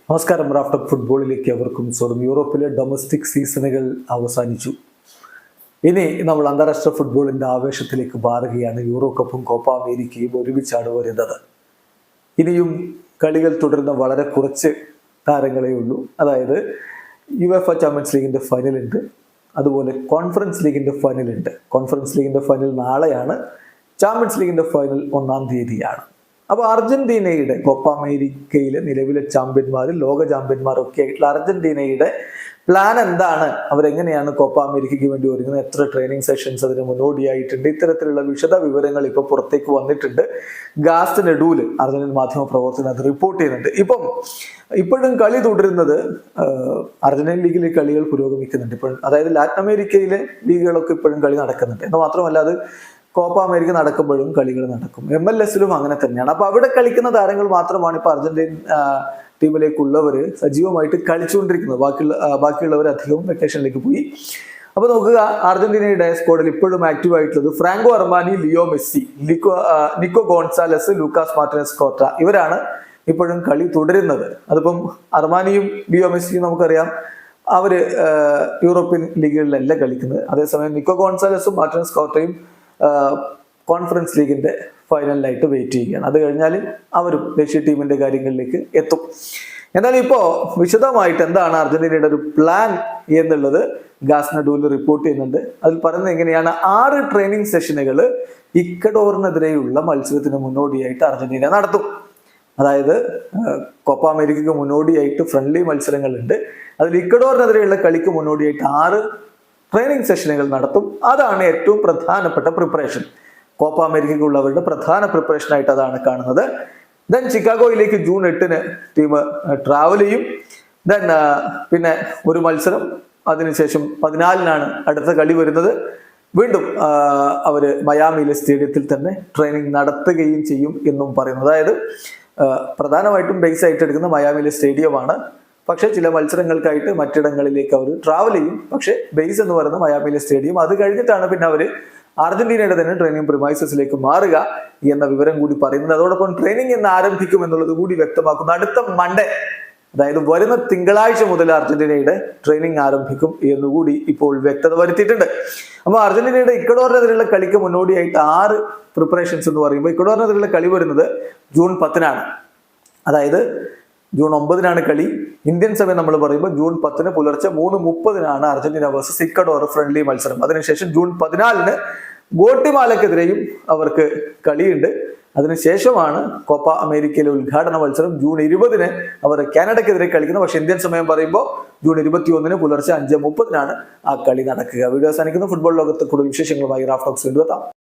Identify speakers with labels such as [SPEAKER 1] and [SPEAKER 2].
[SPEAKER 1] നമസ്കാരം. റാഫ്റ്റ് ഫുട്ബോളിലേക്ക് അവർക്കും സ്വന്തം. യൂറോപ്പിലെ ഡൊമസ്റ്റിക് സീസണുകൾ അവസാനിച്ചു. ഇനി നമ്മൾ അന്താരാഷ്ട്ര ഫുട്ബോളിന്റെ ആവേശത്തിലേക്ക് മാറുകയാണ്. യൂറോ കപ്പും കോപ്പ അമേരിക്കയും ഒരുമിച്ചാണ് വരുന്നത്. ഇനിയും കളികൾ തുടരുന്ന വളരെ കുറച്ച് താരങ്ങളേ ഉള്ളൂ. അതായത് യുവേഫ ചാമ്പ്യൻസ് ലീഗിന്റെ ഫൈനൽ ഉണ്ട്, അതുപോലെ കോൺഫറൻസ് ലീഗിന്റെ ഫൈനൽ ഉണ്ട്. കോൺഫറൻസ് ലീഗിന്റെ ഫൈനൽ നാളെയാണ്, ചാമ്പ്യൻസ് ലീഗിന്റെ ഫൈനൽ 1-ാം തീയതിയാണ്. അപ്പോൾ അർജന്റീനയുടെ കോപ്പ അമേരിക്കയിലെ നിലവിലെ ചാമ്പ്യന്മാരും ലോക ചാമ്പ്യന്മാരും ഒക്കെ ആയിട്ടുള്ള അർജന്റീനയുടെ പ്ലാൻ എന്താണ്, അവരെങ്ങനെയാണ് കോപ്പ അമേരിക്കയ്ക്ക് വേണ്ടി ഒരുങ്ങുന്നത്, എത്ര ട്രെയിനിങ് സെഷൻസ് അതിന് മുന്നോടിയായിട്ടുണ്ട്, ഇത്തരത്തിലുള്ള വിശദ വിവരങ്ങൾ ഇപ്പോൾ പുറത്തേക്ക് വന്നിട്ടുണ്ട്. ഗാസ്റ്റ് നെഡൂല് അർജന്റീൻ മാധ്യമ പ്രവർത്തകൻ അത് റിപ്പോർട്ട് ചെയ്യുന്നുണ്ട്. ഇപ്പോഴും കളി തുടരുന്നത് അർജന്റീൻ ലീഗിലെ കളികൾ പുരോഗമിക്കുന്നുണ്ട് ഇപ്പോഴും. അതായത് ലാറ്റിൻ അമേരിക്കയിലെ ലീഗുകളൊക്കെ ഇപ്പോഴും കളി നടക്കുന്നുണ്ട് എന്ന് മാത്രമല്ല, അത് കോപ്പ അമേരിക്ക നടക്കുമ്പോഴും കളികൾ നടക്കും. MLS-ലും അങ്ങനെ തന്നെയാണ്. അപ്പൊ അവിടെ കളിക്കുന്ന താരങ്ങൾ മാത്രമാണ് ഇപ്പൊ അർജന്റീൻ ടീമിലേക്കുള്ളവർ സജീവമായിട്ട് കളിച്ചുകൊണ്ടിരിക്കുന്നത്. ബാക്കിയുള്ളവർ അധികവും വെക്കേഷനിലേക്ക് പോയി. അപ്പൊ നോക്കുക, അർജന്റീനയുടെ സ്ക്വാഡിൽ ഇപ്പോഴും ആക്റ്റീവ് ആയിട്ടുള്ളത് Franco Armani, Leo Messi, Nico Gonzalez, Lucas Martinez കോട്ട, ഇവരാണ് ഇപ്പോഴും കളി തുടരുന്നത്. അതിപ്പം അർമാനിയും ലിയോ മെസ്സിയും നമുക്കറിയാം, അവര് യൂറോപ്യൻ ലീഗുകളിലല്ല കളിക്കുന്നത്. അതേസമയം നിക്കോ ഗോൺസാലസും മാർട്ടിനസ് കോട്ടയും കോൺഫറൻസ് ലീഗിന്റെ ഫൈനലിനായിട്ട് വെയിറ്റ് ചെയ്യുകയാണ്. അത് കഴിഞ്ഞാൽ അവരും ദേശീയ ടീമിന്റെ കാര്യങ്ങളിലേക്ക് എത്തും. എന്നാൽ ഇപ്പോ വിശദമായിട്ട് എന്താണ് അർജന്റീനയുടെ ഒരു പ്ലാൻ എന്നുള്ളത് ഗാസ് നെഡൂല് റിപ്പോർട്ട് ചെയ്യുന്നുണ്ട്. അതിൽ പറയുന്നത് എങ്ങനെയാണ്, 6 ട്രെയിനിങ് സെഷനുകൾ ഇക്വഡോറിനെതിരെയുള്ള മത്സരത്തിന് മുന്നോടിയായിട്ട് അർജന്റീന നടത്തും. അതായത് കോപ്പ അമേരിക്കയ്ക്ക് മുന്നോടിയായിട്ട് ഫ്രണ്ട്ലി മത്സരങ്ങളുണ്ട്. അതിൽ ഇക്വഡോറിനെതിരെയുള്ള കളിക്ക് മുന്നോടിയായിട്ട് 6 ട്രെയിനിങ് സെഷനുകൾ നടത്തും. അതാണ് ഏറ്റവും പ്രധാനപ്പെട്ട പ്രിപ്പറേഷൻ. കോപ്പ അമേരിക്കയ്ക്കുള്ളവരുടെ പ്രധാന പ്രിപ്പറേഷൻ ആയിട്ട് അതാണ് കാണുന്നത്. ദെൻ ചിക്കാഗോയിലേക്ക് ജൂൺ 8-ന് ടീം ട്രാവൽ ചെയ്യും. ദെൻ പിന്നെ ഒരു മത്സരം, അതിനുശേഷം 14-നാണ് അടുത്ത കളി വരുന്നത്. വീണ്ടും അവര് മയാമിയിലെ സ്റ്റേഡിയത്തിൽ തന്നെ ട്രെയിനിങ് നടത്തുകയും ചെയ്യും എന്നും പറയുന്നു. അതായത് പ്രധാനമായിട്ടും ബേസ് ആയിട്ട് എടുക്കുന്ന മയാമിയിലെ സ്റ്റേഡിയമാണ്. പക്ഷെ ചില മത്സരങ്ങൾക്കായിട്ട് മറ്റിടങ്ങളിലേക്ക് അവർ ട്രാവൽ ചെയ്യും. പക്ഷെ ബേസ് എന്ന് പറയുന്നത് മയാമിയിലെ സ്റ്റേഡിയം. അത് കഴിഞ്ഞിട്ടാണ് പിന്നെ അവർ അർജന്റീനയുടെ തന്നെ ട്രെയിനിങ് പ്രിമൈസസിലേക്ക് മാറുക എന്ന വിവരം കൂടി പറയുന്നത്. അതോടൊപ്പം ട്രെയിനിങ് എന്ന് ആരംഭിക്കും എന്നുള്ളത് കൂടി വ്യക്തമാക്കുന്നു. അടുത്ത മൺഡേ, അതായത് വരുന്ന തിങ്കളാഴ്ച മുതൽ അർജന്റീനയുടെ ട്രെയിനിങ് ആരംഭിക്കും എന്നുകൂടി ഇപ്പോൾ വ്യക്തത വരുത്തിയിട്ടുണ്ട്. അപ്പോൾ അർജന്റീനയുടെ ഇക്വഡോറിനെതിരെയുള്ള കളിക്ക് മുന്നോടിയായിട്ട് 6 പ്രിപ്പറേഷൻസ് എന്ന് പറയുമ്പോൾ ഇക്വഡോറിനെതിരെയുള്ള കളി വരുന്നത് ജൂൺ 10-നാണ്. അതായത് ജൂൺ 9-നാണ് കളി. ഇന്ത്യൻ സമയം നമ്മൾ പറയുമ്പോൾ ജൂൺ 10-ന് പുലർച്ചെ 3:30-നാണ് അർജന്റീന വേഴ്സസ് ഇക്വഡോർ ഫ്രണ്ട്ലി മത്സരം. അതിനുശേഷം ജൂൺ 14-ന് ഗോട്ടിമാലക്കെതിരെയും അവർക്ക് കളിയുണ്ട്. അതിനുശേഷമാണ് കോപ്പ അമേരിക്കയിലെ ഉദ്ഘാടന മത്സരം. ജൂൺ 20-ന് അവർ കാനഡയ്ക്കെതിരെ കളിക്കുന്നത്. പക്ഷെ ഇന്ത്യൻ സമയം പറയുമ്പോൾ ജൂൺ 21-ന് പുലർച്ചെ 5:30-നാണ് ആ കളി നടക്കുക. വീഡിയോ അവസാനിക്കുന്നു. ഫുട്ബോൾ ലോകത്ത് കൂടുതൽ വിശേഷങ്ങളുമായി റാഫ്റ്റ് വീണ്ടും എത്താം.